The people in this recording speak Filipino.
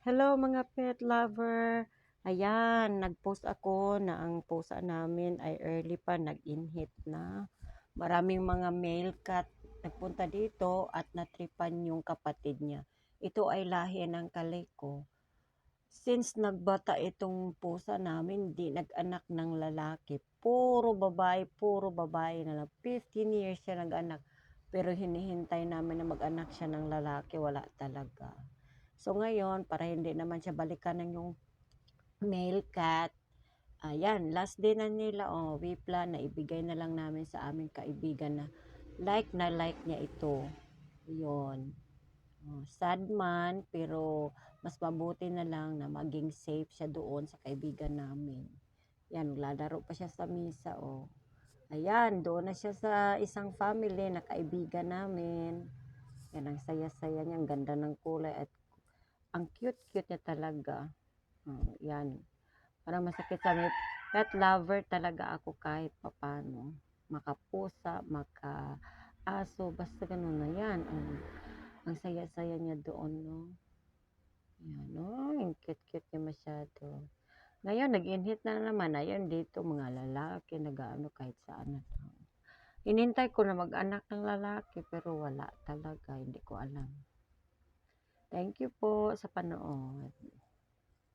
Hello mga pet lover. Ayan, nag-post ako na ang pusa namin ay early pa, nag-inhit na. Maraming mga male cat nagpunta dito at natripan yung kapatid niya. Ito ay lahi ng Calico. Since nagbata itong pusa namin, di nag-anak ng lalaki. Puro babae na lang. 15 years siya nag-anak. Pero hinihintay namin na mag-anak siya ng lalaki, wala talaga. So ngayon, para hindi naman siya balikan ng yung male cat, ayan, last day na nila, we plan na ibigay na lang namin sa aming kaibigan na like niya ito. Yun. Sad man, pero mas mabuti na lang na maging safe siya doon sa kaibigan namin. Yan, lalaro pa siya sa misa, oh. Ayan, doon na siya sa isang family na kaibigan namin. Yan, ang saya-saya niya, ang ganda ng kulay at ang cute-cute niya talaga. Yan. Parang masakit sa may pet lover talaga ako kahit papano. Makapusa, maka-aso, basta ganun na yan. Ang saya-saya niya doon, no? Yan, no? Ang cute-cute niya masyado. Ngayon, nag-inhit na naman. Ayun, dito, mga lalaki, nag-ano kahit saan na. Hinintay ko na mag-anak ng lalaki, pero wala talaga. Hindi ko alam. Thank you po sa panood.